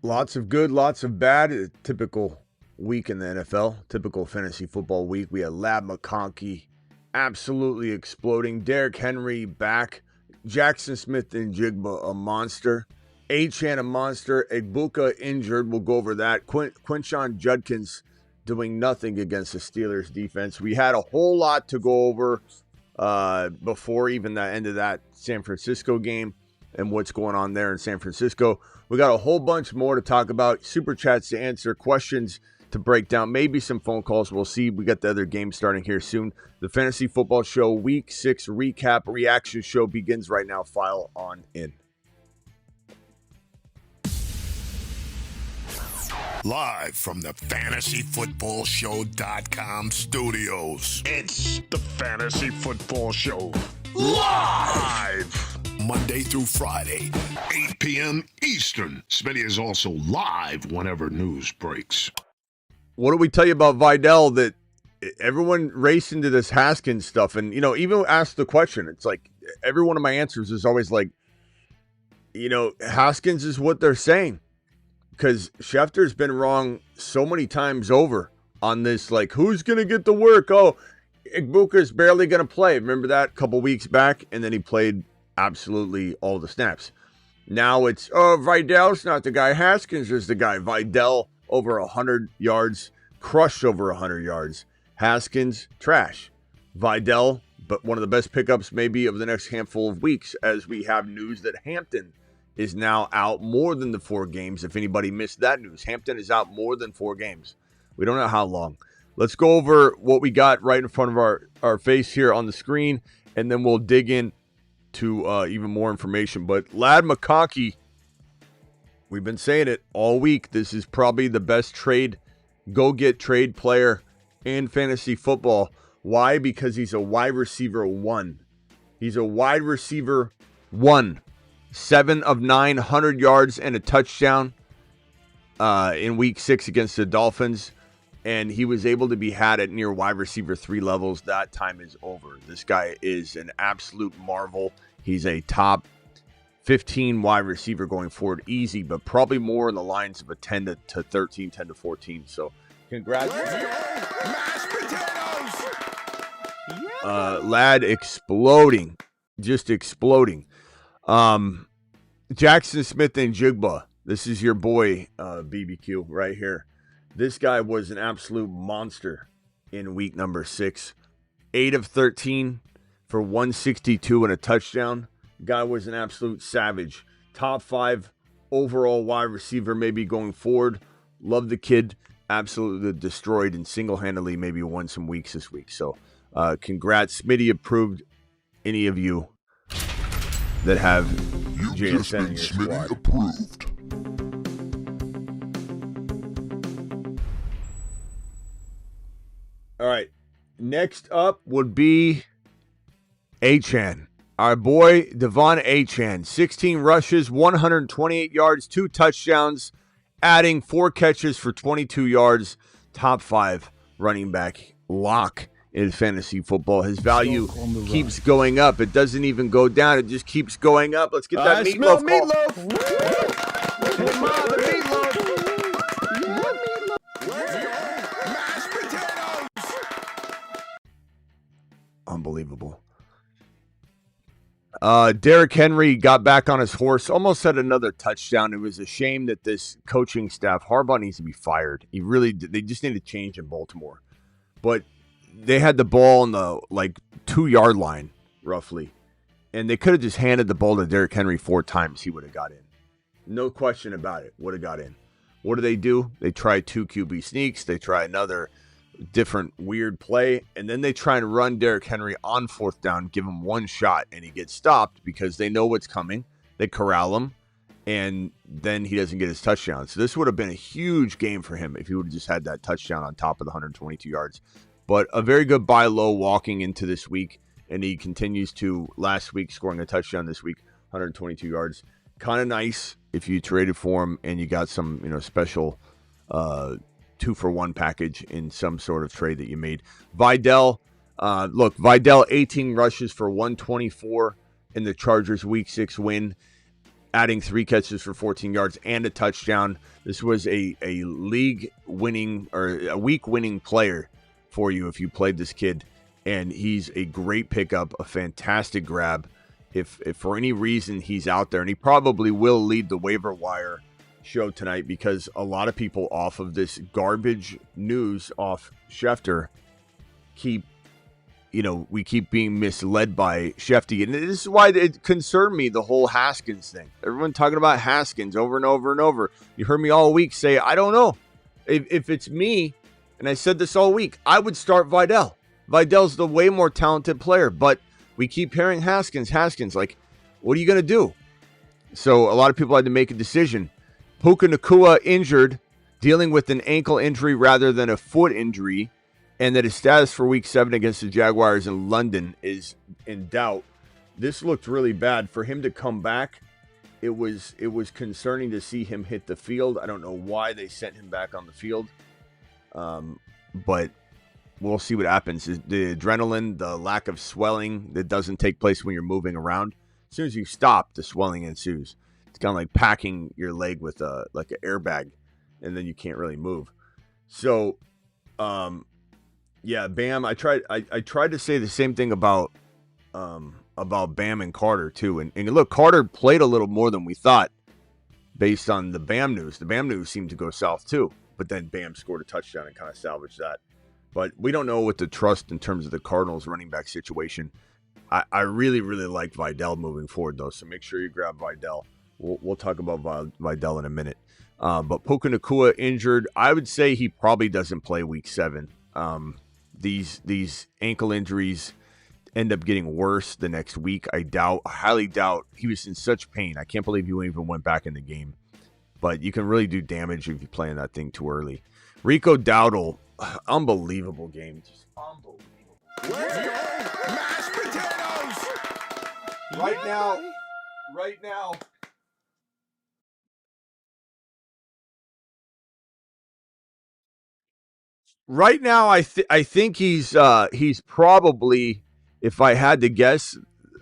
Lots of good, lots of bad. A typical week in the NFL, typical fantasy football week. We had Ladd McConkey absolutely exploding. Derrick Henry back. Jackson Smith-Njigba, a monster. Achane, a monster. Egbuka injured. We'll go over that. Quinshon Judkins doing nothing against the Steelers defense. We had a whole lot to go over before even the end of that San Francisco game and what's going on there in San Francisco. We got a whole bunch more to talk about. Super chats to answer, questions to break down, maybe some phone calls. We'll see. We got the other game starting here soon. The Fantasy Football Show Week 6 recap reaction show begins right now. File on in. Live from the FantasyFootballShow.com studios. It's the Fantasy Football Show. Live! Monday through Friday, 8 p.m. Eastern. Smitty is also live whenever news breaks. What do we tell you about Vidal that everyone raced into this Haskins stuff? And, even asked the question. It's like every one of my answers is always like, Haskins is what they're saying. Because Schefter's been wrong so many times over on this, like, who's going to get the work? Oh, Egbuka's barely going to play. Remember that a couple weeks back? And then he played absolutely all the snaps. Now it's, Vidal's not the guy. Haskins is the guy. Vidal over 100 yards, crushed over 100 yards. Haskins, trash. Vidal, but one of the best pickups maybe of the next handful of weeks, as we have news that Hampton is now out more than the 4 games. If anybody missed that news, Hampton is out more than 4 games. We don't know how long. Let's go over what we got right in front of our face here on the screen, and then we'll dig in to even more information. But Ladd McConkey, we've been saying it all week. This is probably the best go-get trade player in fantasy football. Why? Because he's a wide receiver 1. He's a wide receiver 1. 7 of 9, 100 yards and a touchdown in week 6 against the Dolphins. And he was able to be had at near wide receiver 3 levels. That time is over. This guy is an absolute marvel. He's a top 15 wide receiver going forward, easy, but probably more in the lines of a 10 to 13, 10 to 14. So congrats. Mashed potatoes! Ladd exploding. Just exploding. Jackson Smith-Njigba. This is your boy, BBQ, right here. This guy was an absolute monster in week number 6. 8 of 13 for 162 and a touchdown. Guy was an absolute savage. Top 5 overall wide receiver maybe going forward. Love the kid. Absolutely destroyed and single-handedly maybe won some weeks this week. So congrats. Smitty approved. Any of you that have JSN in your squad. Approved. All right. Next up would be Achane. Our boy, Devon Achane. 16 rushes, 128 yards, 2 touchdowns, adding 4 catches for 22 yards. Top 5 running back lock in fantasy football. His value keeps going up. It doesn't even go down. It just keeps going up. Let's get that meatloaf. Unbelievable. Derrick Henry got back on his horse, almost had another touchdown. It was a shame that this coaching staff, Harbaugh needs to be fired. They just need to change in Baltimore. But they had the ball on the 2-yard line, roughly. And they could have just handed the ball to Derrick Henry 4 times. He would have got in. No question about it. Would have got in. What do? They try 2 QB sneaks. They try another different weird play. And then they try and run Derrick Henry on 4th down, give him 1 shot, and he gets stopped because they know what's coming. They corral him, and then he doesn't get his touchdown. So this would have been a huge game for him if he would have just had that touchdown on top of the 122 yards. But a very good buy low walking into this week, and he continues to last week scoring a touchdown this week, 122 yards. Kind of nice if you traded for him and you got some special 2-for-1 package in some sort of trade that you made. Vidal, Vidal 18 rushes for 124 in the Chargers Week 6 win. adding 3 catches for 14 yards and a touchdown. This was a league-winning or a week-winning player for you if you played this kid. And he's a great pickup, a fantastic grab. If for any reason he's out there, and he probably will lead the waiver wire show tonight because a lot of people off of this garbage news off Schefter we keep being misled by Shefty. And this is why it concerned me, the whole Haskins thing. Everyone talking about Haskins over and over and over. You heard me all week say, I don't know. If it's me, and I said this all week, I would start Vidal. Vidal's the way more talented player, but we keep hearing Haskins. Like, what are you going to do? So a lot of people had to make a decision. Puka Nacua injured, dealing with an ankle injury rather than a foot injury, and that his status for Week 7 against the Jaguars in London is in doubt. This looked really bad. For him to come back, it was concerning to see him hit the field. I don't know why they sent him back on the field, but we'll see what happens. The adrenaline, the lack of swelling that doesn't take place when you're moving around. As soon as you stop, the swelling ensues. It's kind of like packing your leg with an airbag, and then you can't really move. So, yeah, Bam. I tried to say the same thing about Bam and Carter too. And look, Carter played a little more than we thought, based on the Bam news. The Bam news seemed to go south too, but then Bam scored a touchdown and kind of salvaged that. But we don't know what to trust in terms of the Cardinals running back situation. I really, really like Vidal moving forward, though, so make sure you grab Vidal. We'll talk about Vidal in a minute. But Puka Nacua injured. I would say he probably doesn't play Week 7. These ankle injuries end up getting worse the next week. I highly doubt. He was in such pain. I can't believe he even went back in the game. But you can really do damage if you play in that thing too early. Rico Dowdle, unbelievable game. Just unbelievable. Let's go! Mashed potatoes! Right now. Right now, I think he's probably, if I had to guess,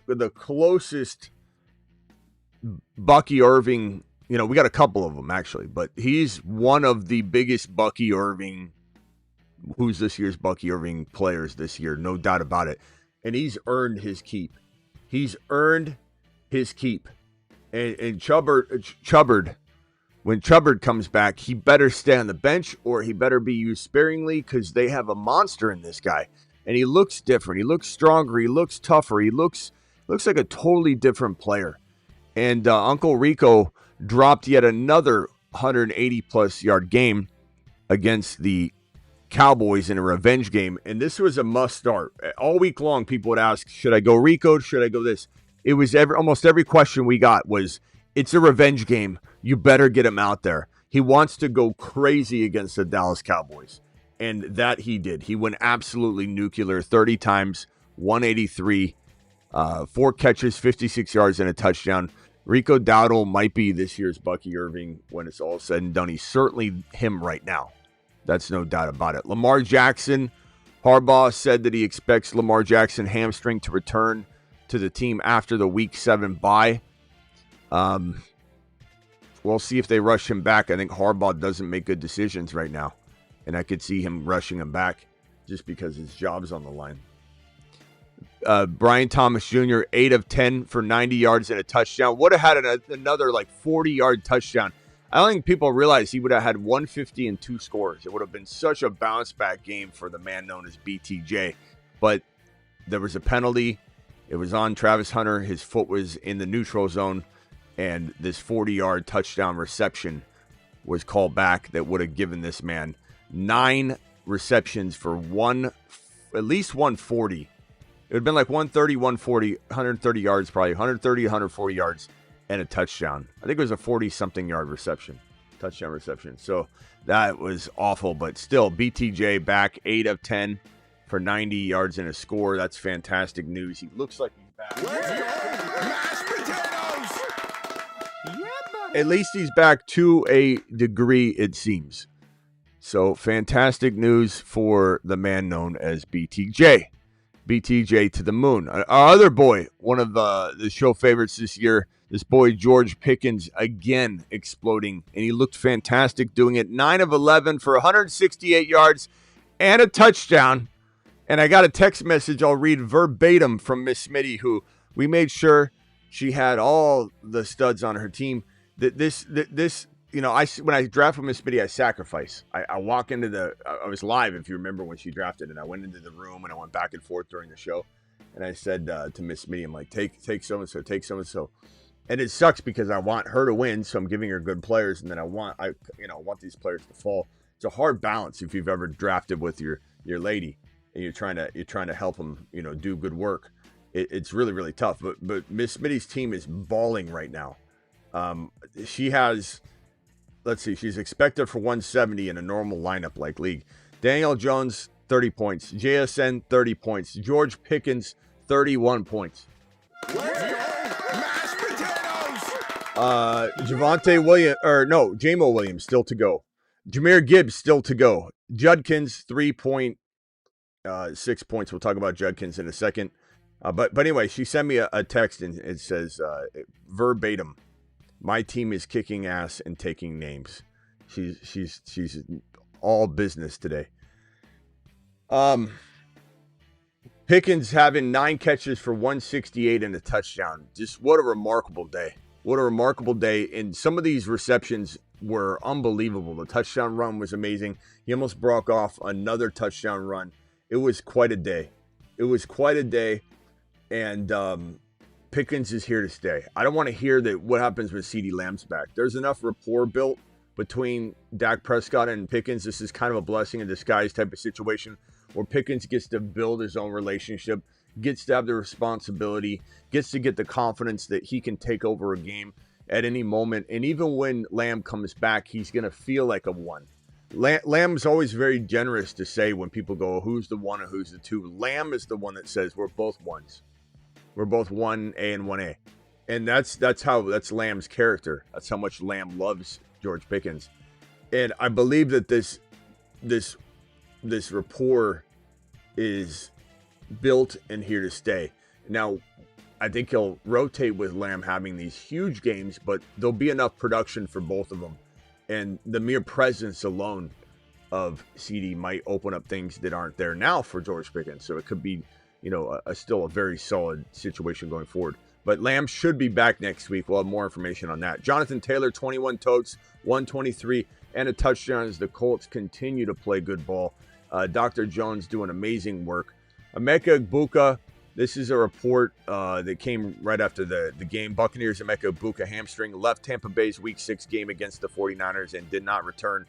the closest Bucky Irving. We got a couple of them actually, but he's one of the biggest Bucky Irving. Who's this year's Bucky Irving players this year? No doubt about it. And he's earned his keep. And Chubbard. When Chubbard comes back, he better stay on the bench or he better be used sparingly because they have a monster in this guy. And he looks different. He looks stronger. He looks tougher. He looks like a totally different player. And Uncle Rico dropped yet another 180-plus yard game against the Cowboys in a revenge game. And this was a must start. All week long, people would ask, should I go Rico? Should I go this? It was almost every question we got was, it's a revenge game. You better get him out there. He wants to go crazy against the Dallas Cowboys. And that he did. He went absolutely nuclear 30 times, 183, 4 catches, 56 yards, and a touchdown. Rico Dowdle might be this year's Bucky Irving when it's all said and done. He's certainly him right now. That's no doubt about it. Lamar Jackson, Harbaugh said that he expects Lamar Jackson hamstring to return to the team after the Week 7 bye. We'll see if they rush him back. I think Harbaugh doesn't make good decisions right now. And I could see him rushing him back just because his job's on the line. Brian Thomas Jr., 8 of 10 for 90 yards and a touchdown. Would have had another 40-yard touchdown. I don't think people realize he would have had 150 and 2 scores. It would have been such a bounce-back game for the man known as BTJ. But there was a penalty. It was on Travis Hunter. His foot was in the neutral zone. And this 40-yard touchdown reception was called back that would have given this man 9 receptions for at least 140. It would have been like 130, 140, 130 yards probably, 130, 140 yards, and a touchdown. I think it was a 40-something yard touchdown reception. So that was awful, but still, BTJ back 8 of 10 for 90 yards and a score. That's fantastic news. He looks like he's back. Let's go! Mashed potatoes! Yeah, buddy. At least he's back to a degree, it seems. So fantastic news for the man known as BTJ. BTJ to the moon. Our other boy, one of the show favorites this This boy George Pickens again exploding, and he looked fantastic doing it. 9 of 11 for 168 yards and a touchdown. And I got a text message I'll read verbatim from Miss Smitty, who we made sure she had all the studs on her team. That this when I drafted Miss Smitty, I sacrifice. I walk into I was live, if you remember, when she drafted, and I went into the room and I went back and forth during the show, and I said to Miss Smitty, I'm like, take so and so, take so and so. And it sucks because I want her to win, so I'm giving her good players, and then I want these players to fall. It's a hard balance if you've ever drafted with your lady and you're trying to help them, do good work. It's really, really tough. But Miss Smitty's team is balling right now. She has, let's see, she's expected for 170 in a normal lineup like league. Daniel Jones 30 points, JSN 30 points, George Pickens 31 points. Jamo Williams still to go. Jahmyr Gibbs still to go. Judkins 3.6 points. We'll talk about Judkins in a second. But anyway, she sent me a text and it says verbatim, my team is kicking ass and taking names. She's all business today. Pickens having 9 catches for 168 and a touchdown. Just what a remarkable day. What a remarkable day. And some of these receptions were unbelievable. The touchdown run was amazing. He almost broke off another touchdown run. It was quite a day. And Pickens is here to stay. I don't want to hear that what happens when CeeDee Lamb's back. There's enough rapport built between Dak Prescott and Pickens. This is kind of a blessing in disguise type of situation where Pickens gets to build his own relationship, gets to have the responsibility, gets to get the confidence that he can take over a game at any moment. And even when Lamb comes back, he's going to feel like a one. Lamb's always very generous to say when people go, who's the one and who's the two? Lamb is the one that says we're both ones. We're both 1A and 1A. And that's Lamb's character. That's how much Lamb loves George Pickens. And I believe that this rapport is built and here to stay. Now, I think he'll rotate with Lamb having these huge games, but there'll be enough production for both of them. And the mere presence alone of CeeDee might open up things that aren't there now for George Pickens. So it could be, still a very solid situation going forward. But Lamb should be back next week. We'll have more information on that. Jonathan Taylor, 21 totes, 123, and a touchdown as the Colts continue to play good ball. Dr. Jones doing amazing work. Emeka Egbuka, this is a report that came right after the game. Buccaneers Emeka Egbuka hamstring left Tampa Bay's Week 6 game against the 49ers and did not return.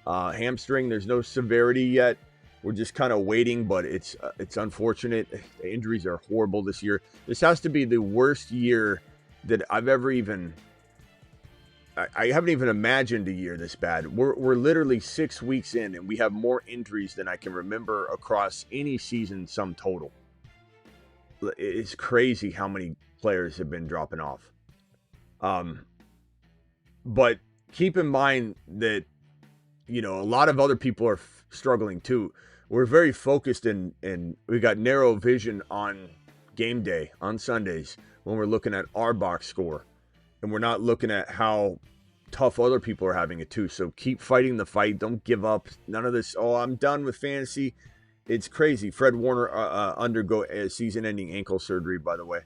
Hamstring, there's no severity yet. We're just kind of waiting, but it's unfortunate. The injuries are horrible this year. This has to be the worst year that I've ever I haven't even imagined a year this bad. We're literally 6 weeks in, and we have more injuries than I can remember across any season sum total. It's crazy how many players have been dropping off. But keep in mind that, a lot of other people are struggling too. We're very focused and we got narrow vision on game day on Sundays when we're looking at our box score, and we're not looking at how tough other people are having it too. So keep fighting the fight. Don't give up. None of this, I'm done with fantasy. It's crazy. Fred Warner undergo a season-ending ankle surgery, by the way.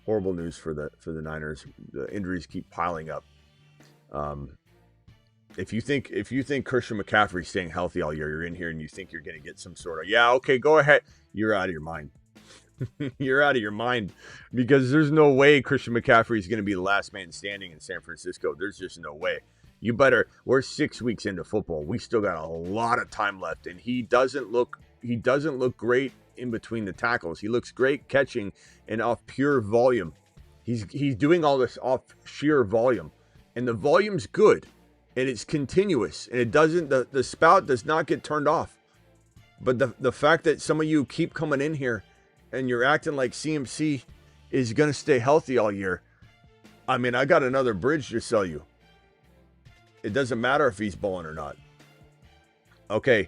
Horrible news for the Niners. The injuries keep piling up. If you think Christian McCaffrey's staying healthy all year, you're in here and you think you're going to get some sort of, okay, go ahead. You're out of your mind. You're out of your mind, because there's no way Christian McCaffrey is going to be the last man standing in San Francisco. There's just no way. We're 6 weeks into football. We still got a lot of time left, and he doesn't look great in between the tackles. He looks great catching and off pure volume. He's doing all this off sheer volume, and the volume's good. And it's continuous, and it doesn't, the spout does not get turned off. But the fact that some of you keep coming in here and you're acting like CMC is going to stay healthy all year, I mean, I got another bridge to sell you. It doesn't matter if he's balling or not. Okay.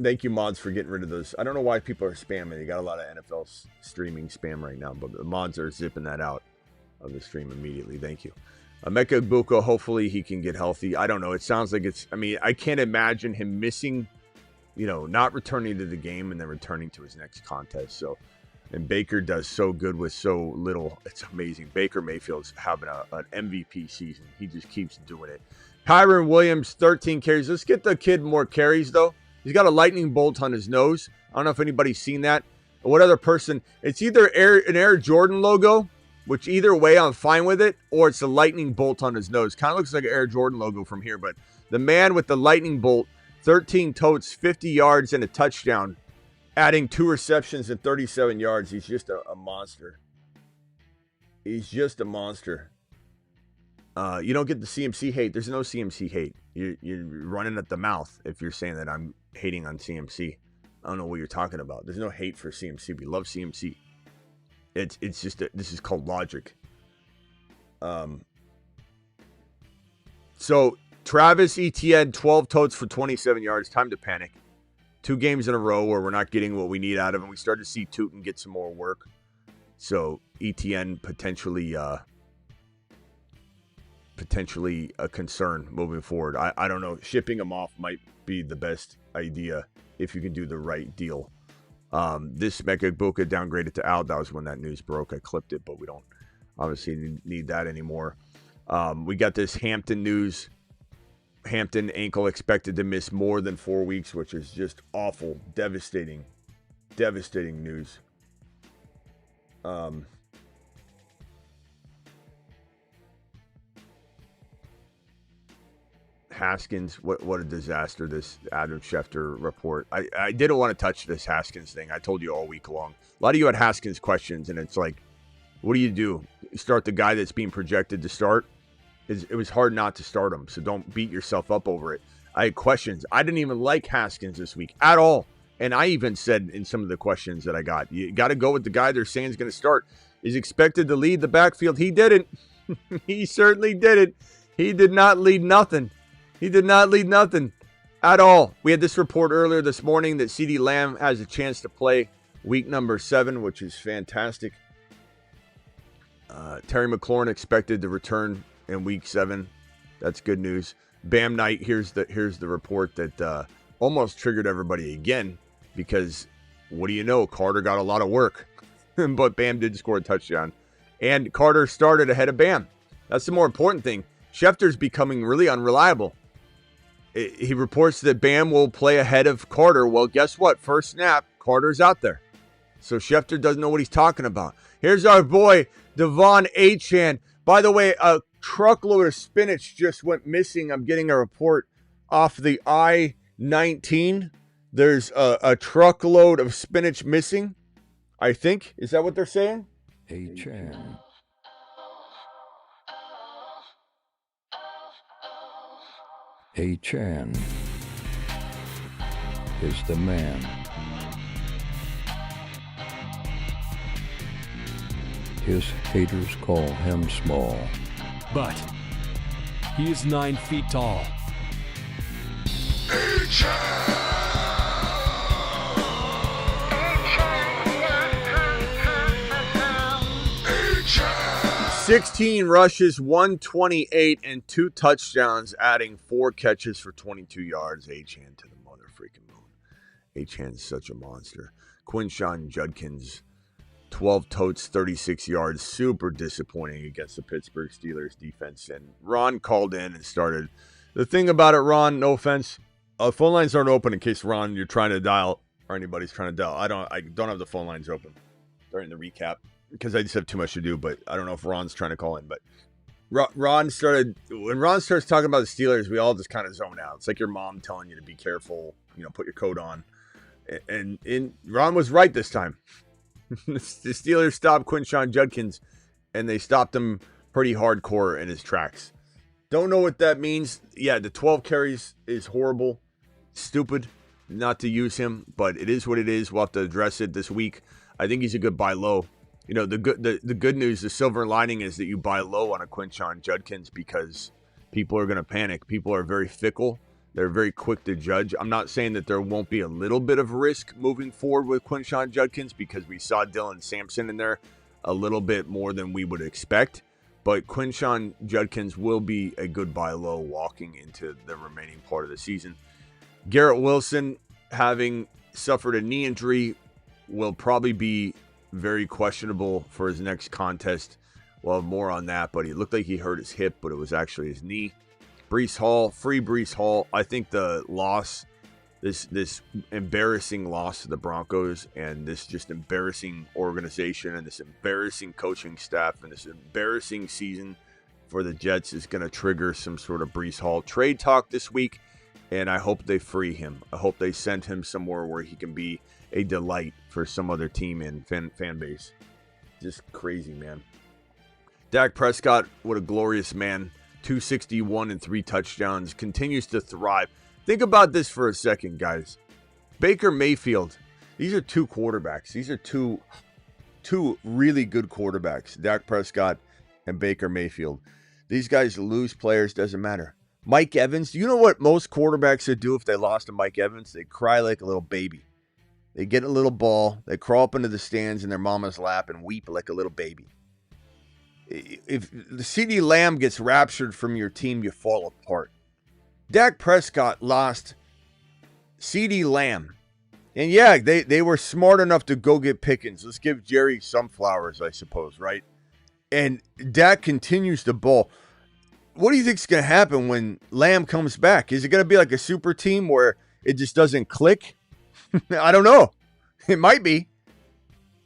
Thank you, mods, for getting rid of those. I don't know why people are spamming. You got a lot of NFL streaming spam right now, but the mods are zipping that out of the stream immediately. Thank you. Emeka Egbuka, hopefully he can get healthy. I don't know. It sounds like I can't imagine him missing, not returning to the game and then returning to his next contest. So, and Baker does so good with so little. It's amazing. Baker Mayfield's having an MVP season. He just keeps doing it. Kyron Williams, 13 carries. Let's get the kid more carries, though. He's got a lightning bolt on his nose. I don't know if anybody's seen that. Or what other person? It's either an Air Jordan logo, which either way I'm fine with it, or it's a lightning bolt on his nose. Kind of looks like an Air Jordan logo from here, but the man with the lightning bolt, 13 totes, 50 yards, and a touchdown, adding 2 receptions and 37 yards. He's just a monster. He's just a monster. You don't get the CMC hate. There's no CMC hate. You're running at the mouth if you're saying that I'm hating on CMC. I don't know what you're talking about. There's no hate for CMC. We love CMC. It's just this is called logic. So Travis Etienne, 12 totes for 27 yards. Time to panic. 2 games in a row where we're not getting what we need out of him. We started to see Tootin get some more work. So Etienne potentially a concern moving forward. I don't know. Shipping him off might be the best idea if you can do the right deal. This Emeka Egbuka downgraded to out. That was when that news broke. I clipped it, but we don't obviously need that anymore. We got this Hampton news. Hampton ankle expected to miss more than 4 weeks, which is just awful, devastating news. Haskins, what a disaster, this Adam Schefter report. I didn't want to touch this Haskins thing. I told you all week long. A lot of you had Haskins questions, and it's like, what do? You start the guy that's being projected to start? It was hard not to start him, so don't beat yourself up over it. I had questions. I didn't even like Haskins this week at all. And I even said in some of the questions that I got, you got to go with the guy they're saying is going to start. Is expected to lead the backfield. He didn't. He certainly didn't. He did not lead nothing. He did not lead nothing at all. We had this report earlier this morning that CeeDee Lamb has a chance to play week number 7, which is fantastic. Terry McLaurin expected to return in week 7. That's good news. Bam Knight, here's the report that almost triggered everybody again, because what do you know? Carter got a lot of work, but Bam did score a touchdown. And Carter started ahead of Bam. That's the more important thing. Schefter's becoming really unreliable. He reports that Bam will play ahead of Carter. Well, guess what? First snap, Carter's out there. So Schefter doesn't know what he's talking about. Here's our boy, Devon Achane. By the way, a truckload of spinach just went missing. I'm getting a report off the I-19. There's a truckload of spinach missing, I think. Is that what they're saying? Achane. Achane is the man. His haters call him small, but he is 9 feet tall. Achane! 16 rushes, 128, and 2 touchdowns, adding 4 catches for 22 yards. Achane to the mother freaking moon. Achane's such a monster. Quinshawn Judkins, 12 totes, 36 yards. Super disappointing against the Pittsburgh Steelers defense. And Ron called in and started. The thing about it, Ron, no offense, phone lines aren't open in case, Ron, you're trying to dial or anybody's trying to dial. I don't have the phone lines open during the recap, because I just have too much to do, but I don't know if Ron's trying to call in. But Ron started, when Ron starts talking about the Steelers, we all just kind of zone out. It's like your mom telling you to be careful, put your coat on. And Ron was right this time. The Steelers stopped Quinshawn Judkins, and they stopped him pretty hardcore in his tracks. Don't know what that means. Yeah, the 12 carries is horrible. Stupid not to use him, but it is what it is. We'll have to address it this week. I think he's a good buy low. The good news, the silver lining is that you buy low on a Quinshawn Judkins, because people are going to panic. People are very fickle. They're very quick to judge. I'm not saying that there won't be a little bit of risk moving forward with Quinshon Judkins because we saw Dylan Sampson in there a little bit more than we would expect. But Quinshon Judkins will be a good buy low walking into the remaining part of the season. Garrett Wilson, having suffered a knee injury, will probably be very questionable for his next contest. We'll have more on that, but he looked like he hurt his hip, but it was actually his knee. Breece Hall, free Breece Hall. I think the loss, this embarrassing loss to the Broncos and this just embarrassing organization and this embarrassing coaching staff and this embarrassing season for the Jets is going to trigger some sort of Breece Hall trade talk this week, and I hope they free him. I hope they send him somewhere where he can be a delight for some other team and fan base. Just crazy, man. Dak Prescott, what a glorious man. 261 and 3 touchdowns, continues to thrive. Think about this for a second, guys. Baker Mayfield, these are two quarterbacks. These are two really good quarterbacks, Dak Prescott and Baker Mayfield. These guys lose players, doesn't matter. Mike Evans, you know what most quarterbacks would do if they lost to Mike Evans? They cry like a little baby. They get a little ball, they crawl up into the stands in their mama's lap and weep like a little baby. If the CeeDee Lamb gets raptured from your team, you fall apart. Dak Prescott lost CeeDee Lamb. And yeah, they were smart enough to go get Pickens. Let's give Jerry some flowers, I suppose, right? And Dak continues to ball. What do you think is going to happen when Lamb comes back? Is it going to be like a super team where it just doesn't click? I don't know. It might be.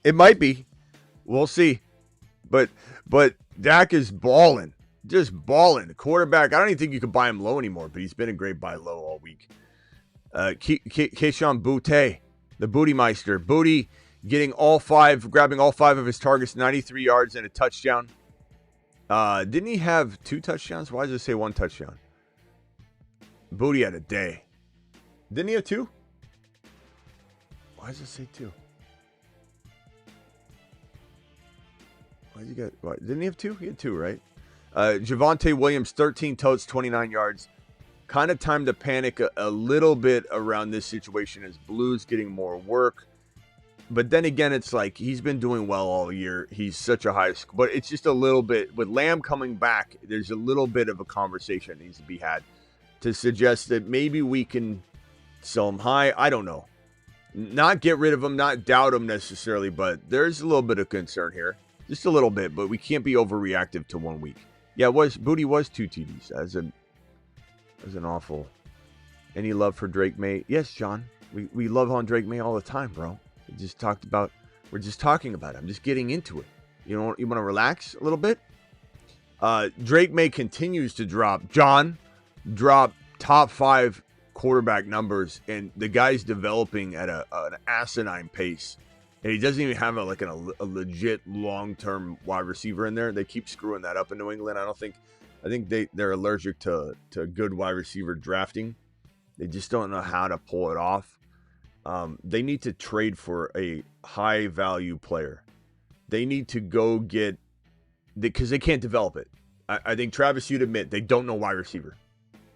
It might be. We'll see. But Dak is balling. Just balling. The quarterback, I don't even think you can buy him low anymore, but he's been a great buy low all week. Keyshawn Boutte, the Booty Meister. Booty grabbing all five of his targets, 93 yards and a touchdown. Didn't he have 2 touchdowns? Why does it say 1 touchdown? Booty had a day. Didn't he have 2? Why does it say 2? Didn't he have 2? He had 2, right? Javonte Williams, 13 totes, 29 yards. Kind of time to panic a little bit around this situation as Blue's getting more work. But then again, it's like he's been doing well all year. He's such a high score. But it's just a little bit. With Lamb coming back, there's a little bit of a conversation that needs to be had to suggest that maybe we can sell him high. I don't know. Not get rid of him, not doubt him necessarily, but there's a little bit of concern here. Just a little bit, but we can't be overreactive to 1 week. Yeah, Booty was 2 TDs. As an awful. Any love for Drake May? Yes, John. We love on Drake May all the time, bro. We're just talking about it. I'm just getting into it. You want to relax a little bit? Drake May continues to drop top 5 quarterback numbers, and the guy's developing at an asinine pace. And he doesn't even have a legit long-term wide receiver in there. They keep screwing that up in New England. I think they're allergic to good wide receiver drafting. They just don't know how to pull it off. They need to trade for a high-value player. They need to go get, because they can't develop it. I think, Travis, you'd admit, they don't know wide receiver.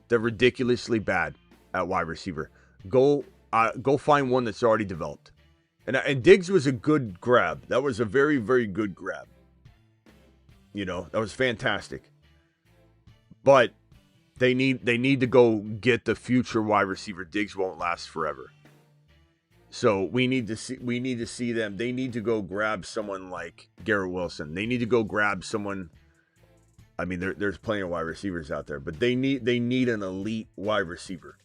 They're ridiculously bad at wide receiver. Go find one that's already developed. And Diggs was a good grab. That was a very, very good grab. That was fantastic. But they need to go get the future wide receiver. Diggs won't last forever. So we need to see them. They need to go grab someone like Garrett Wilson. They need to go grab someone. I mean, there's plenty of wide receivers out there, but they need an elite wide receiver,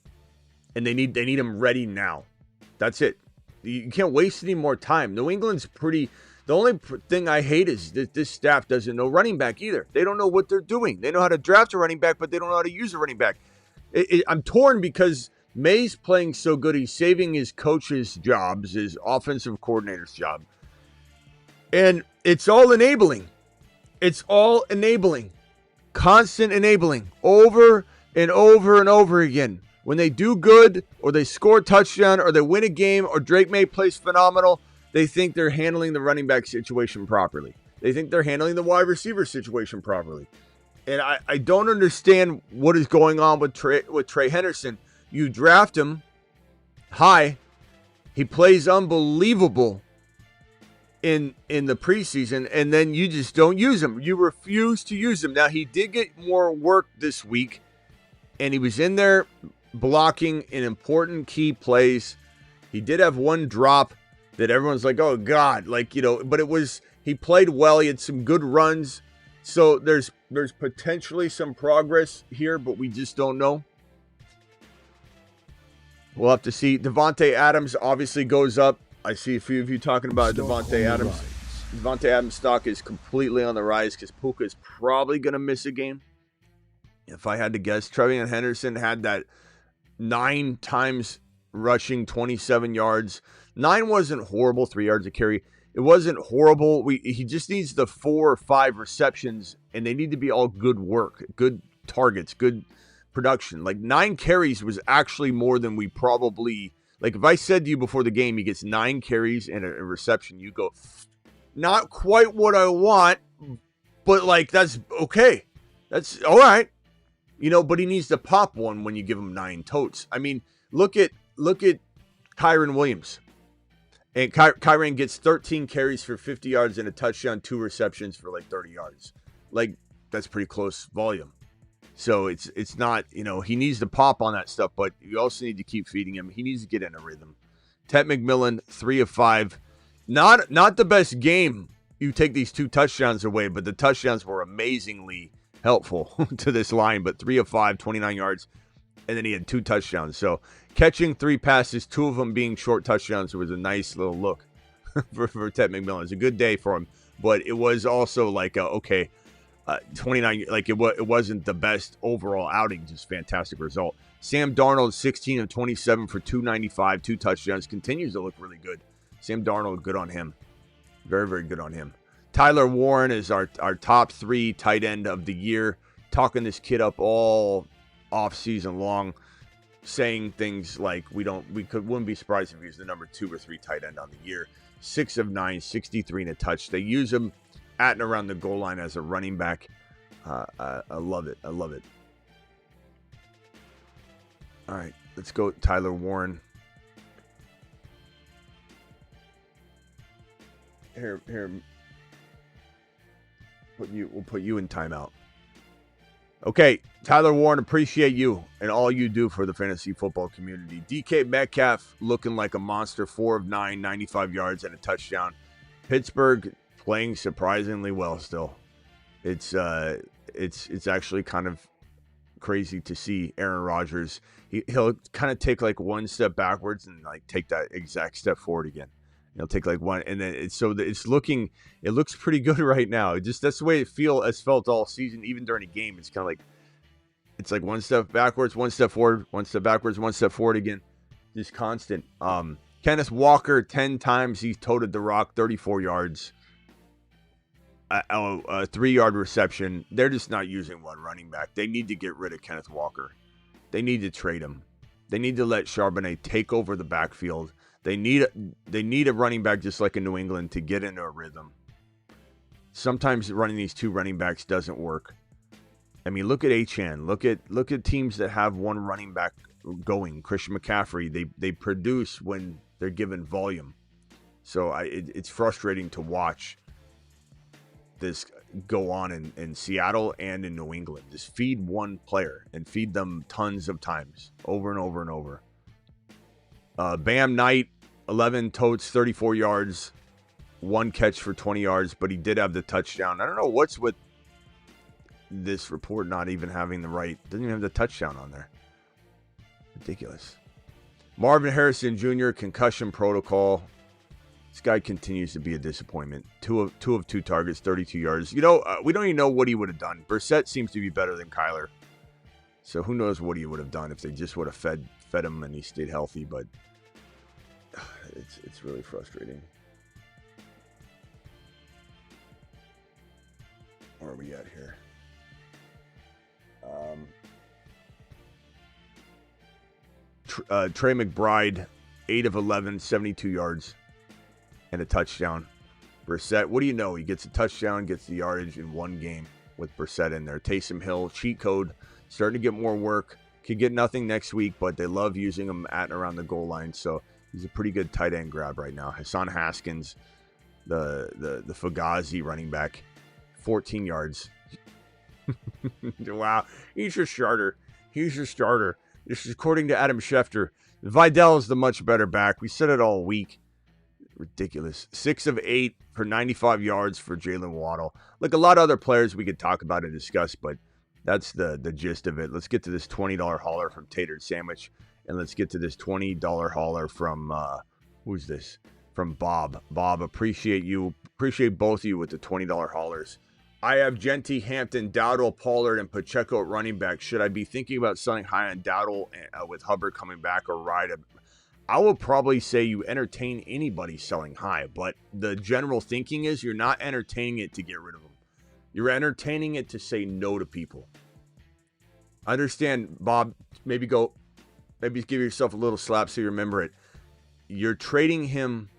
and they need them ready now. That's it. You can't waste any more time. New England's pretty. The only thing I hate is that this staff doesn't know running back either. They don't know what they're doing. They know how to draft a running back, but they don't know how to use a running back. I'm torn because May's playing so good. He's saving his coach's jobs, his offensive coordinator's job. And it's all enabling. It's all enabling. Constant enabling. Over and over and over again. When they do good, or they score a touchdown, or they win a game, or Drake May plays phenomenal, they think they're handling the running back situation properly. They think they're handling the wide receiver situation properly. And I don't understand what is going on with Trey Henderson. You draft him high. He plays unbelievable in the preseason, and then you just don't use him. You refuse to use him. Now, he did get more work this week, and he was in there blocking in important key plays. He did have one drop that everyone's like, oh, God. Like, you know, but he played well. He had some good runs. So there's potentially some progress here, but we just don't know. We'll have to see. Devontae Adams obviously goes up. I see a few of you talking about Devontae Adams. Devontae Adams' stock is completely on the rise because Puka is probably going to miss a game. If I had to guess, Trevion Henderson had that 9 times rushing, 27 yards. 9 wasn't horrible, 3 yards a carry. It wasn't horrible. He just needs the 4 or 5 receptions, and they need to be all good work, good targets, good production. Like 9 carries was actually more than we probably, like if I said to you before the game he gets 9 carries and a reception, you go, not quite what I want, but like that's okay. That's all right. You know, but he needs to pop one when you give him 9 totes. I mean, look at Kyron Williams. And Kyron gets 13 carries for 50 yards and a touchdown, 2 receptions for like 30 yards. Like, that's pretty close volume. So it's not, you know, he needs to pop on that stuff, but you also need to keep feeding him. He needs to get in a rhythm. Ted McMillan, 3 of 5. Not the best game. You take these 2 touchdowns away, but the touchdowns were amazingly helpful to this line. But 3 of 5, 29 yards, and then he had 2 touchdowns. So catching 3 passes, 2 of them being short touchdowns, was a nice little look for Ted McMillan. It's a good day for him, but it was also like, 29, like it wasn't the best overall outing, just fantastic result. Sam Darnold, 16 of 27 for 295, 2 touchdowns, continues to look really good. Sam Darnold, good on him. Very, very good on him. Tyler Warren is our top 3 tight end of the year. Talking this kid up all off season long, saying things like wouldn't be surprised if he was the number 2 or 3 tight end on the year. 6 of 9, 63 and a touch. They use him at and around the goal line as a running back. I love it. I love it. All right, let's go Tyler Warren. Here. We'll put you in timeout. Okay, Tyler Warren, appreciate you and all you do for the fantasy football community. DK Metcalf looking like a monster, 4 of 9, 95 yards and a touchdown. Pittsburgh playing surprisingly well still. It's actually kind of crazy to see Aaron Rodgers. He'll kind of take like one step backwards and like take that exact step forward again. He'll take like one, and then it looks pretty good right now. That's the way it's felt all season, even during a game. It's kind of like, it's like one step backwards, one step forward, one step backwards, one step forward again. Just constant. Kenneth Walker, 10 times he toted the rock, 34 yards. A 3-yard reception. They're just not using one running back. They need to get rid of Kenneth Walker. They need to trade him. They need to let Charbonnet take over the backfield. They need a running back just like in New England to get into a rhythm. Sometimes running these 2 running backs doesn't work. I mean, look at Achane. Look at teams that have one running back going. Christian McCaffrey. They produce when they're given volume. So it's frustrating to watch this go on in Seattle and in New England. Just feed one player and feed them tons of times over and over and over. Bam Knight, 11 totes, 34 yards, 1 catch for 20 yards, but he did have the touchdown. I don't know what's with this report not even having doesn't even have the touchdown on there. Ridiculous. Marvin Harrison Jr., concussion protocol. This guy continues to be a disappointment. 2 of 2 targets, 32 yards. You know, we don't even know what he would have done. Brissett seems to be better than Kyler. So who knows what he would have done if they just would have fed him and he stayed healthy, but it's really frustrating. Where are we at here? Trey McBride, 8 of 11, 72 yards and a touchdown. Brissett, what do you know? He gets a touchdown, gets the yardage in one game with Brissett in there. Taysom Hill, cheat code, starting to get more work. Could get nothing next week, but they love using him at and around the goal line. So he's a pretty good tight end grab right now. Hassan Haskins, the Fugazi running back, 14 yards. Wow, he's your starter. He's your starter. This is according to Adam Schefter. Vidal is the much better back. We said it all week. Ridiculous. 6 of 8 for 95 yards for Jalen Waddle. Like a lot of other players we could talk about and discuss, but that's the gist of it. Let's get to this $20 hauler from Tater Sandwich, and let's get to this $20 hauler from, who's this? From Bob. Bob, appreciate you. Appreciate both of you with the $20 haulers. I have Genty, Hampton, Dowdle, Pollard, and Pacheco at running back. Should I be thinking about selling high on Dowdle with Hubbard coming back or ride him? I will probably say you entertain anybody selling high, but the general thinking is you're not entertaining it to get rid of them. You're entertaining it to say no to people. Understand, Bob, maybe give yourself a little slap so you remember it. You're trading him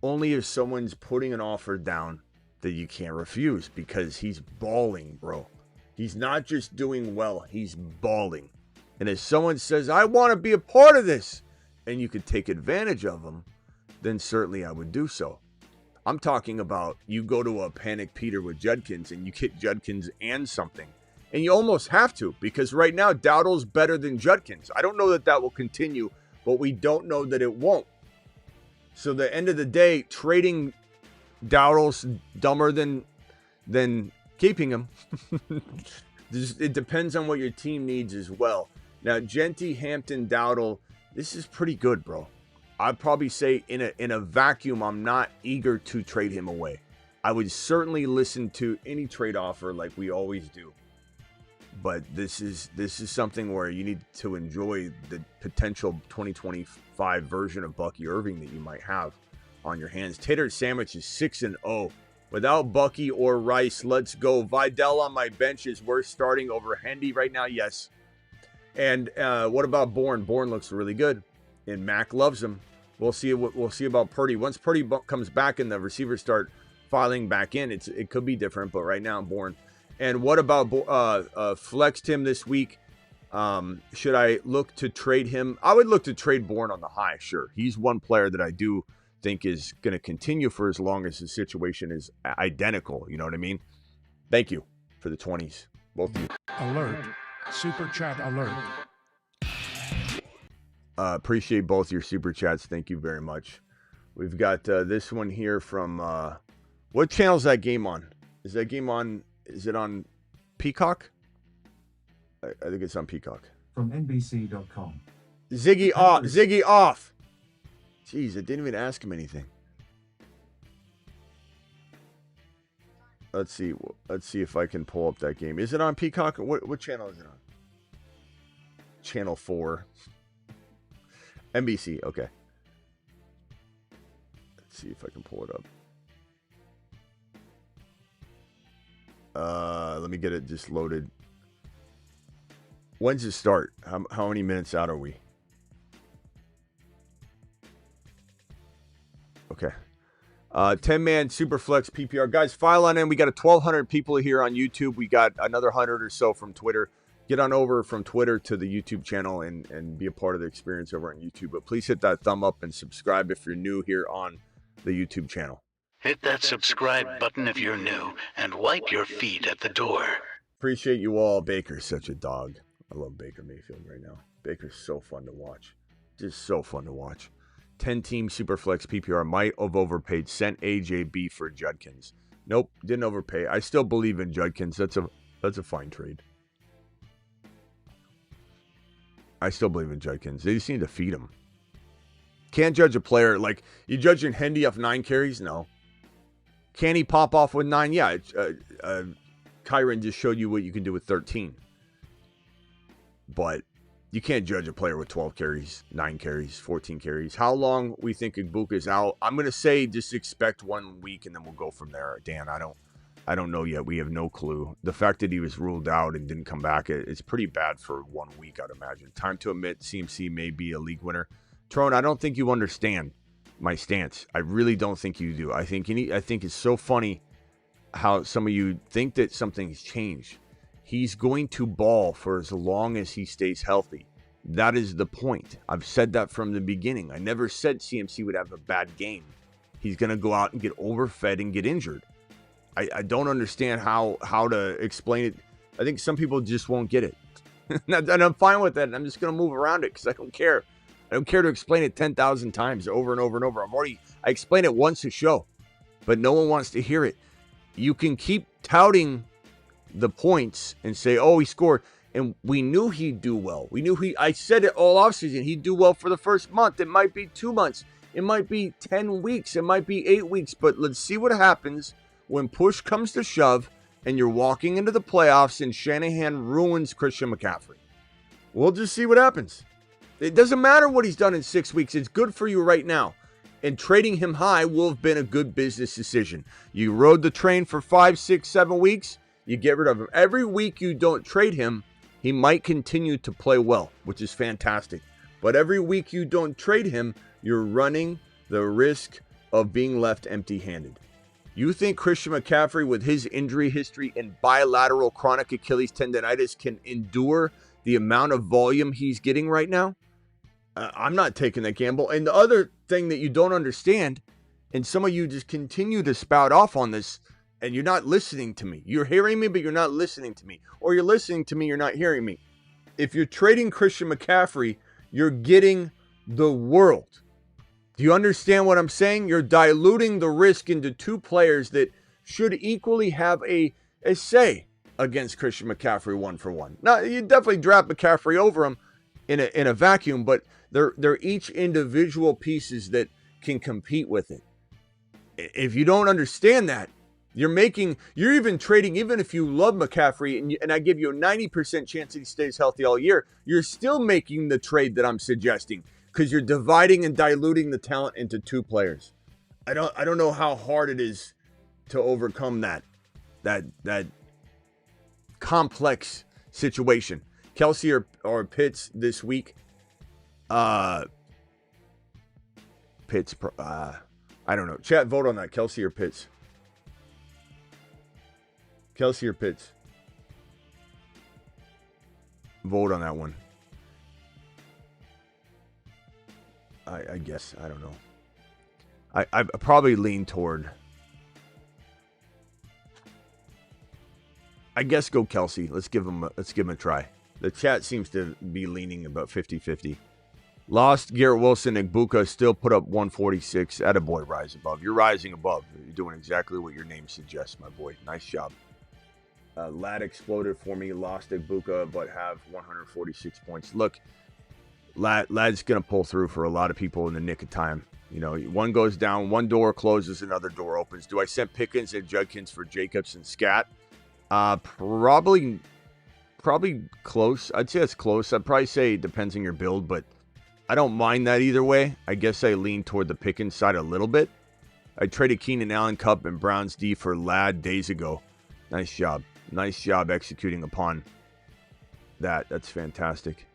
only if someone's putting an offer down that you can't refuse, because he's balling, bro. He's not just doing well, he's balling. And if someone says, I want to be a part of this, and you could take advantage of him, then certainly I would do so. I'm talking about you go to a Panic Peter with Judkins and you get Judkins and something. And you almost have to, because right now Dowdle's better than Judkins. I don't know that will continue, but we don't know that it won't. So the end of the day, trading Dowdle's dumber than keeping him. It depends on what your team needs as well. Now, Genty, Hampton, Dowdle, this is pretty good, bro. I'd probably say in a vacuum, I'm not eager to trade him away. I would certainly listen to any trade offer like we always do. But this is something where you need to enjoy the potential 2025 version of Bucky Irving that you might have on your hands. Tater Sandwich is 6-0. Without Bucky or Rice, let's go. Vidal on my bench is worth starting over Hendy right now, yes. And what about Bourne? Bourne looks really good, and Mac loves him. We'll see about Purdy. Once Purdy comes back and the receivers start filing back in, it could be different. But right now, Bourne. And what about flexed him this week? Should I look to trade him? I would look to trade Bourne on the high. Sure, he's one player that I do think is going to continue for as long as the situation is identical. You know what I mean? Thank you for the 20s, both of you. Alert. Super chat alert. Appreciate both your super chats. Thank you very much. We've got this one here from what channel is that game on? Is it on Peacock? I think it's on Peacock. From NBC.com. Ziggy off. Ziggy off. Jeez, I didn't even ask him anything. Let's see if I can pull up that game. Is it on Peacock? What channel is it on? Channel 4. NBC, okay. Let's see if I can pull it up. Let me get it just loaded. When's it start? How many minutes out are we? Okay. 10-man Superflex PPR. Guys, file on in. We got 1,200 people here on YouTube. We got another 100 or so from Twitter. Get on over from Twitter to the YouTube channel and be a part of the experience over on YouTube. But please hit that thumb up and subscribe if you're new here on the YouTube channel. Hit that subscribe button if you're new, and wipe your feet at the door. Appreciate you all. Baker's such a dog. I love Baker Mayfield right now. Baker's so fun to watch. Just so fun to watch. 10-team Superflex PPR. Might have overpaid. Sent AJB for Judkins. Nope, didn't overpay. I still believe in Judkins. That's a fine trade. I still believe in Judkins. They just need to feed him. Can't judge a player. Like, you judging Hendy off 9 carries? No. Can he pop off with 9? Yeah. Kyron just showed you what you can do with 13. But you can't judge a player with 12 carries, 9 carries, 14 carries. How long we think Egbuka is out? I'm going to say just expect 1 week, and then we'll go from there. Dan, I don't know yet. We have no clue. The fact that he was ruled out and didn't come back, it's pretty bad for 1 week, I'd imagine. Time to admit CMC may be a league winner. Tron, I don't think you understand my stance. I really don't think you do. I think it's so funny how some of you think that something's changed. He's going to ball for as long as he stays healthy. That is the point. I've said that from the beginning. I never said CMC would have a bad game. He's going to go out and get overfed and get injured. I don't understand how to explain it. I think some people just won't get it. And I'm fine with that. And I'm just going to move around it because I don't care. I don't care to explain it 10,000 times over and over and over. I explained it once a show, but no one wants to hear it. You can keep touting the points and say, oh, he scored. And we knew he'd do well. I said it all offseason. He'd do well for the first month. It might be 2 months. It might be 10 weeks. It might be 8 weeks. But let's see what happens when push comes to shove and you're walking into the playoffs and Shanahan ruins Christian McCaffrey. We'll just see what happens. It doesn't matter what he's done in 6 weeks. It's good for you right now. And trading him high will have been a good business decision. You rode the train for 5, 6, 7 weeks. You get rid of him. Every week you don't trade him, he might continue to play well, which is fantastic. But every week you don't trade him, you're running the risk of being left empty-handed. You think Christian McCaffrey, with his injury history and bilateral chronic Achilles tendonitis, can endure the amount of volume he's getting right now? I'm not taking that gamble. And the other thing that you don't understand, and some of you just continue to spout off on this, and you're not listening to me. You're hearing me, but you're not listening to me. Or you're listening to me, you're not hearing me. If you're trading Christian McCaffrey, you're getting the world. Do you understand what I'm saying? You're diluting the risk into two players that should equally have a say against Christian McCaffrey 1-for-1. Now, you definitely draft McCaffrey over him in a vacuum, but they're each individual pieces that can compete with it. If you don't understand that, you're even trading, even if you love McCaffrey and I give you a 90% chance that he stays healthy all year, you're still making the trade that I'm suggesting because you're dividing and diluting the talent into two players. I don't know how hard it is to overcome that complex situation. Kelsey or Pitts this week. Pitts. I don't know. Chat, vote on that. Kelsey or Pitts. Kelsey or Pitts? Vote on that one. I guess. I don't know. I probably lean toward. I guess go Kelsey. Let's give him a try. The chat seems to be leaning about 50-50. Lost Garrett Wilson and Egbuka still put up 146. Attaboy, rise above. You're rising above. You're doing exactly what your name suggests, my boy. Nice job. Lad exploded for me. Lost Egbuka, but have 146 points. Look, Lad's going to pull through for a lot of people in the nick of time. You know, one goes down, one door closes, another door opens. Do I send Pickens and Judkins for Jacobs and Scat? Probably close. I'd say it's close. I'd probably say it depends on your build, but I don't mind that either way. I guess I lean toward the Pickens side a little bit. I traded Keenan Allen, Cup, and Browns D for Lad days ago. Nice job. Nice job executing upon that. That's fantastic.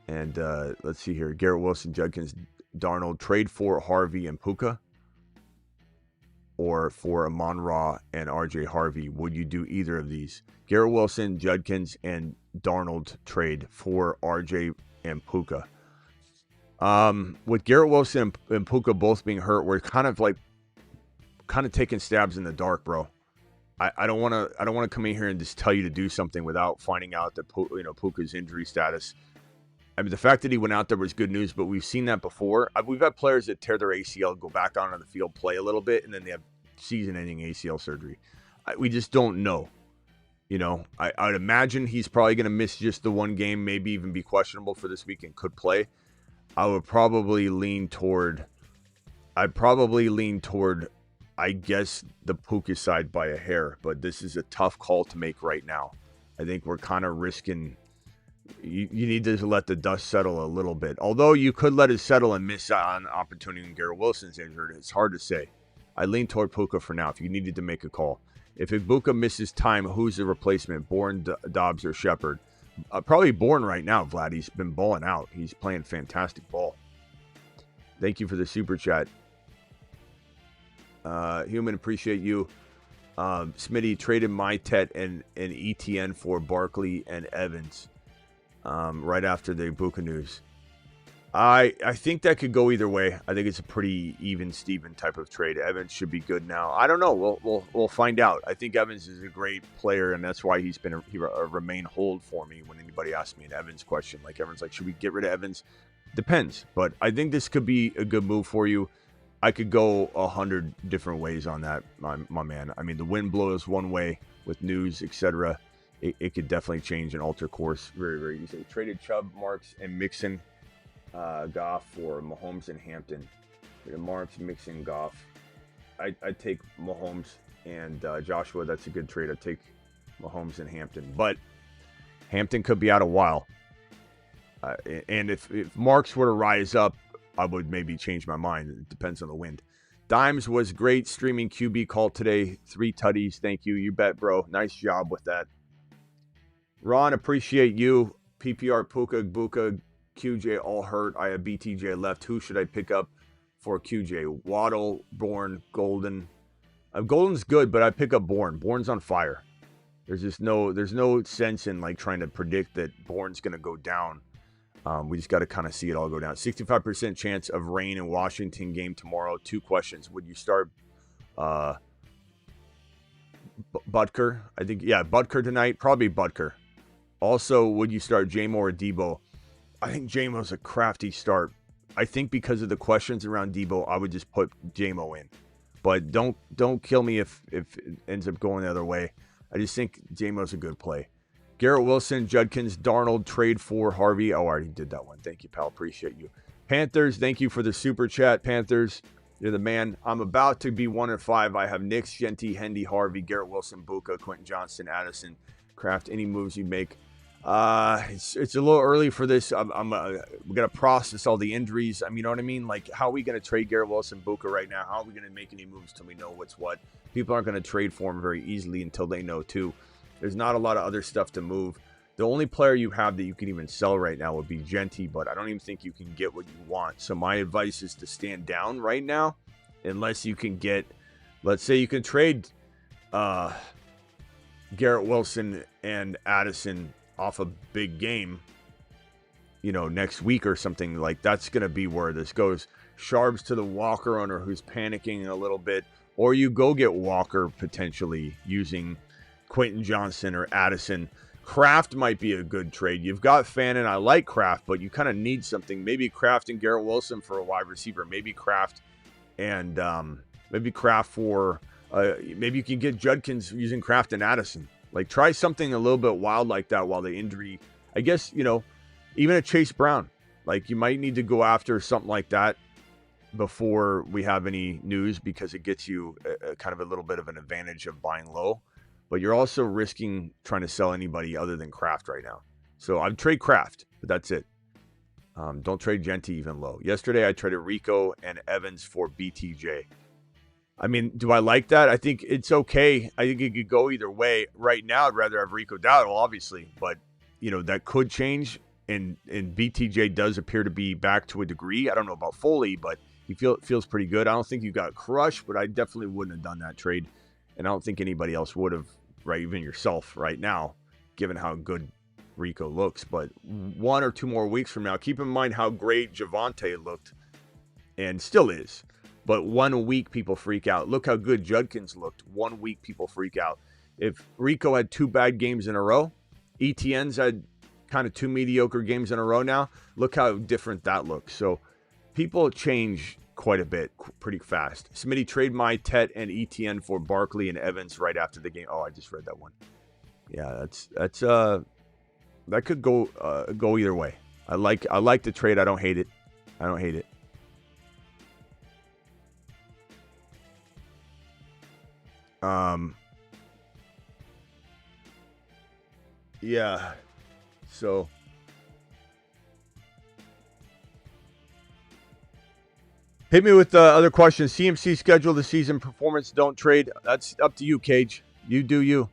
And let's see here. Garrett Wilson, Judkins, Darnold. Trade for Harvey and Puka or for Amon-Ra and RJ Harvey. Would you do either of these? Garrett Wilson, Judkins, and Darnold trade for RJ and Puka. With Garrett Wilson and Puka both being hurt, we're kind of taking stabs in the dark, bro. I don't want to come in here and just tell you to do something without finding out that Puka's injury status. I mean, the fact that he went out there was good news, but we've seen that before. We've had players that tear their ACL, go back out on the field, play a little bit, and then they have season-ending ACL surgery. We just don't know. You know, I'd imagine he's probably going to miss just the one game, maybe even be questionable for this week and could play. I'd probably lean toward, I guess, the Puka side by a hair, but this is a tough call to make right now. I think we're kind of risking, you need to let the dust settle a little bit. Although you could let it settle and miss out on opportunity when Garrett Wilson's injured. It's hard to say. I lean toward Puka for now if you needed to make a call. If Egbuka misses time, who's the replacement? Bourne, Dobbs, or Shepard? Probably Bourne right now, Vlad. He's been balling out. He's playing fantastic ball. Thank you for the super chat. Human, appreciate you. Smitty traded Maitet and ETN for Barkley and Evans right after the Egbuka news. I think that could go either way. I think it's a pretty even Steven type of trade. Evans should be good now. I don't know. We'll find out. I think Evans is a great player, and that's why he remain hold for me when anybody asks me an Evans question. Like everyone's like, should we get rid of Evans? Depends, but I think this could be a good move for you. I could go 100 different ways on that, my man. I mean, the wind blows one way with news, etc. It could definitely change and alter course very, very easily. Traded Chubb, Marks, and Mixon. Goff for Mahomes and Hampton. Marks, Mixon, Goff. I'd take Mahomes and Joshua. That's a good trade. I'd take Mahomes and Hampton. But Hampton could be out a while. And if Marks were to rise up, I would maybe change my mind. It depends on the wind. Dimes was great streaming QB call today. 3 tutties. Thank you. You bet, bro. Nice job with that. Ron, appreciate you. PPR, Puka, Egbuka, QJ all hurt. I have BTJ left. Who should I pick up for QJ? Waddle, Bourne, Golden. Golden's good, but I pick up Bourne. Bourne's on fire. There's no sense in like trying to predict that Bourne's going to go down. We just got to kind of see it all go down. 65% chance of rain in Washington game tomorrow. 2 questions. Would you start Butker? I think, yeah, Butker tonight. Probably Butker. Also, would you start J-Mo or Debo? I think J-Mo's a crafty start. I think because of the questions around Debo, I would just put J-Mo in. But don't kill me if it ends up going the other way. I just think J-Mo's a good play. Garrett Wilson, Judkins, Darnold, trade for Harvey. Oh, I already did that one. Thank you, pal. Appreciate you. Panthers, thank you for the super chat. Panthers, you're the man. I'm about to be 1-5. I have Nix, Genty, Hendy, Harvey, Garrett Wilson, Buka, Quentin Johnston, Addison, Kraft. Any moves you make? It's a little early for this. We're gonna process all the injuries. I mean, you know what I mean? Like, how are we gonna trade Garrett Wilson, Buka right now? How are we gonna make any moves till we know what's what? People aren't gonna trade for him very easily until they know too. There's not a lot of other stuff to move. The only player you have that you can even sell right now would be Genty, but I don't even think you can get what you want. So my advice is to stand down right now, unless you can get, let's say you can trade Garrett Wilson and Addison off a big game, you know, next week or something. Like, that's going to be where this goes. Sharps to the Walker owner who's panicking a little bit, or you go get Walker potentially using Quentin Johnston or Addison. Kraft might be a good trade. You've got Fannin. I like Kraft, but you kind of need something. Maybe Kraft and Garrett Wilson for a wide receiver. Maybe Kraft and for maybe you can get Judkins using Kraft and Addison. Like, try something a little bit wild like that while the injury, I guess, you know, even a Chase Brown. Like, you might need to go after something like that before we have any news, because it gets you a kind of a little bit of an advantage of buying low. But you're also risking trying to sell anybody other than Kraft right now. So I'd trade Kraft, but that's it. Don't trade Genty even low. Yesterday, I traded Rico and Evans for BTJ. I mean, do I like that? I think it's okay. I think it could go either way. Right now, I'd rather have Rico Dowdle, obviously. But, you know, that could change. And BTJ does appear to be back to a degree. I don't know about fully, but he feels pretty good. I don't think you got crushed, but I definitely wouldn't have done that trade. And I don't think anybody else would have, right? Even yourself right now, given how good Rico looks. But 1 or 2 more weeks from now, keep in mind how great Javonte looked and still is. But 1 week, people freak out. Look how good Judkins looked. 1 week, people freak out. If Rico had 2 bad games in a row, ETN's had kind of 2 mediocre games in a row now. Look how different that looks. So people change quite a bit, pretty fast. Smitty, trade my Tet and ETN for Barkley and Evans right after the game. Oh, I just read that one. Yeah, that's that could go either way. I like the trade. I don't hate it. Yeah. So hit me with other questions. CMC schedule the season, performance, don't trade. That's up to you, Cage. You do you.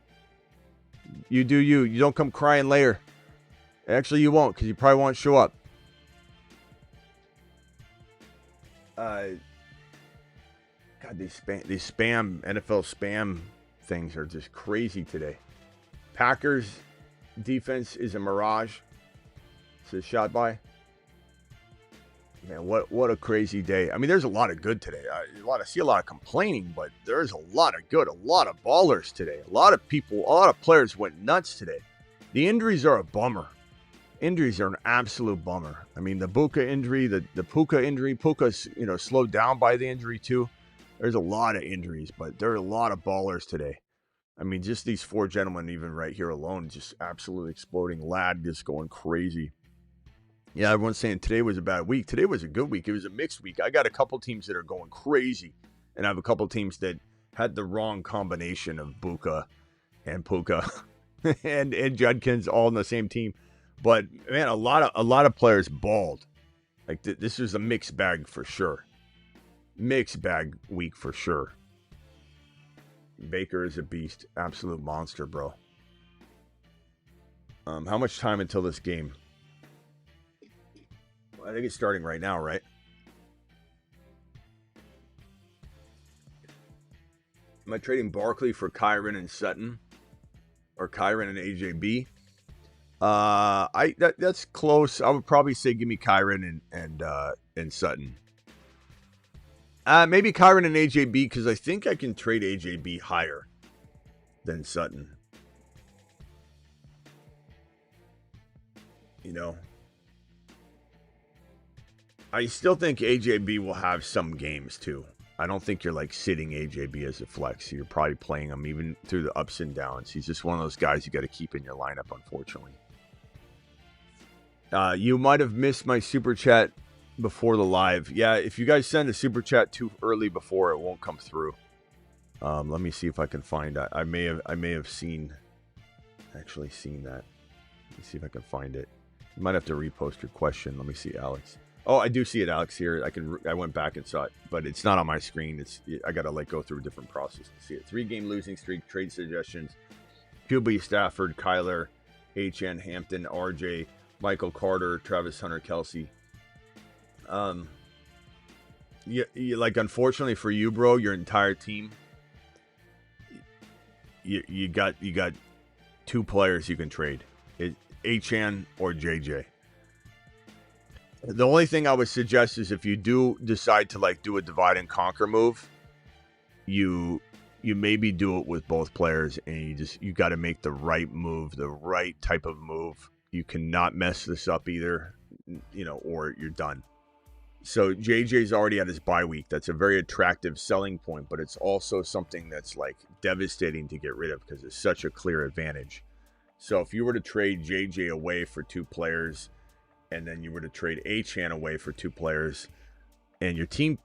You do you. You don't come crying later. Actually, you won't, because you probably won't show up. God, these spam NFL spam things are just crazy today. Packers defense is a mirage. Says shot by. Man, what a crazy day. I mean, there's a lot of good today. I see a lot of complaining, but there's a lot of good, a lot of ballers today. A lot of people, a lot of players went nuts today. The injuries are a bummer. Injuries are an absolute bummer. I mean, the Buka injury, the Puka injury, Puka's, slowed down by the injury too. There's a lot of injuries, but there are a lot of ballers today. I mean, just these 4 gentlemen, even right here alone, just absolutely exploding. Lad just going crazy. Yeah, everyone's saying today was a bad week. Today was a good week. It was a mixed week. I got a couple teams that are going crazy, and I have a couple teams that had the wrong combination of Buka and Puka and Judkins all in the same team. But man, a lot of players balled. Like this was a mixed bag for sure. Mixed bag week for sure. Baker is a beast, absolute monster, bro. How much time until this game? I think it's starting right now, right? Am I trading Barkley for Kyren and Sutton? Or Kyren and AJB? That's close. I would probably say give me Kyren and Sutton. Maybe Kyren and AJB, because I think I can trade AJB higher than Sutton. I still think AJB will have some games too. I don't think you're like sitting AJB as a flex. You're probably playing him even through the ups and downs. He's just one of those guys you got to keep in your lineup, unfortunately. You might have missed my super chat before the live. Yeah, if you guys send a super chat too early before, it won't come through. Let me see if I can find that. I may have actually seen that. Let me see if I can find it. You might have to repost your question. Let me see, Alex. Oh, I do see it, Alex. Here, I went back and saw it, but it's not on my screen. I gotta go through a different process to see it. 3-game losing streak, trade suggestions. QB Stafford, Kyler, HN, Hampton, RJ, Michael Carter, Travis Hunter, Kelsey. Unfortunately for you, bro, your entire team, you got 2 players you can trade. It's HN or JJ. The only thing I would suggest is if you do decide to do a divide and conquer move, you maybe do it with both players, and you got to make the right move, the right type of move. You cannot mess this up either, or you're done. So JJ's already at his bye week. That's a very attractive selling point, but it's also something that's devastating to get rid of because it's such a clear advantage. So if you were to trade JJ away for 2 players, and then you were to trade Achane away for 2 players, and your team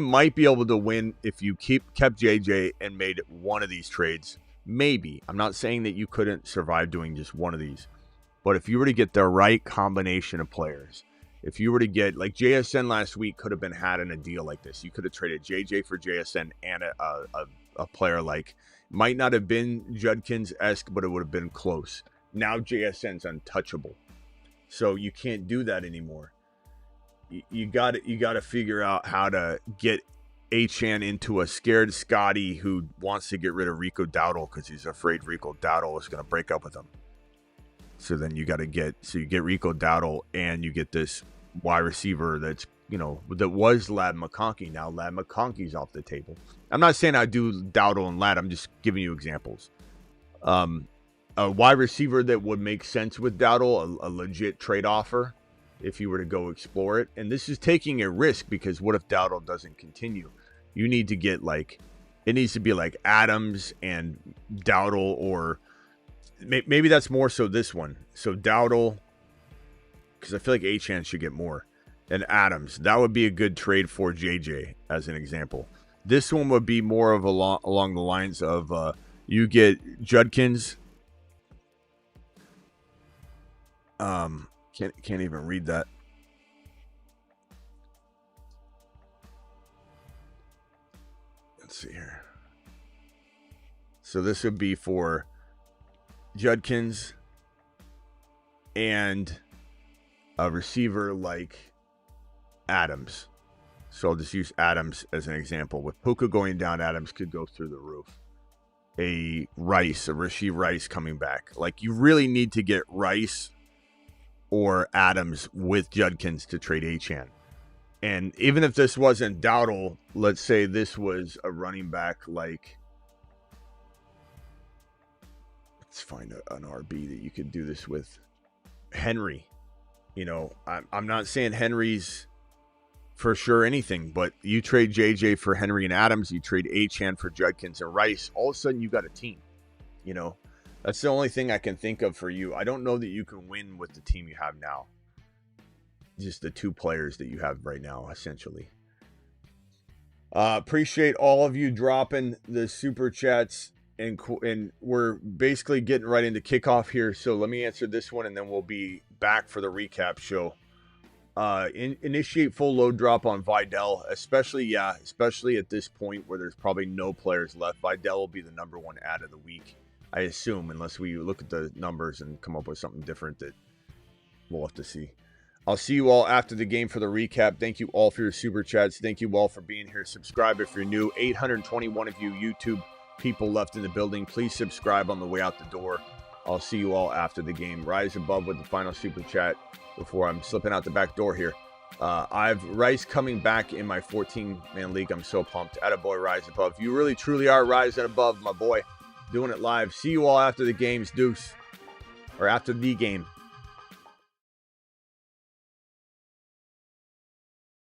might be able to win if you kept JJ and made one of these trades. Maybe. I'm not saying that you couldn't survive doing just one of these, but if you were to get the right combination of players, if you were to get JSN last week could have been had in a deal like this. You could have traded JJ for JSN and a player might not have been Judkins-esque, but it would have been close. Now JSN's untouchable. So you can't do that anymore. You got to figure out how to get Achane into a scared Scotty who wants to get rid of Rico Dowdle because he's afraid Rico Dowdle is going to break up with him. So then you get Rico Dowdle and you get this wide receiver that's that was Lad McConkey. Now Lad McConkey's off the table. I'm not saying I do Dowdle and Lad. I'm just giving you examples. A wide receiver that would make sense with Dowdle, a legit trade offer if you were to go explore it. And this is taking a risk because what if Dowdle doesn't continue? You need to get it needs to be Adams and Dowdle, or maybe that's more so this one. So Dowdle, because I feel like Achane should get more, and Adams. That would be a good trade for JJ as an example. This one would be more of along the lines of you get Judkins. Can't even read that. Let's see here. So this would be for Judkins and a receiver like Adams. So I'll just use Adams as an example. With Puka going down, Adams could go through the roof. a Rasheed Rice coming back. Like, you really need to get Rice or Adams with Judkins to trade Achane. And even if this wasn't Dowdle, let's say this was a running back like, let's find an RB that you could do this with. Henry. You know, I'm not saying Henry's for sure anything, but you trade JJ for Henry and Adams, you trade Achane for Judkins and Rice, all of a sudden you got a team. You know, that's the only thing I can think of for you. I don't know that you can win with the team you have now. Just the two players that you have right now, essentially. Appreciate all of you dropping the super chats, and we're basically getting right into kickoff here. So let me answer this one, and then we'll be back for the recap show. Initiate full load drop on Vidal, especially at this point where there's probably no players left. Vidal will be the number one ad of the week, I assume, unless we look at the numbers and come up with something different that we'll have to see. I'll see you all after the game for the recap. Thank you all for your super chats. Thank you all for being here. Subscribe if you're new. 821 of you YouTube people left in the building. Please subscribe on the way out the door. I'll see you all after the game. Rise above with the final super chat before I'm slipping out the back door here. I've Rice coming back in my 14-man league. I'm so pumped. Attaboy, Rise above. You really, truly are rising above, my boy. Doing it live. See you all after the games, Deuce. Or after the game.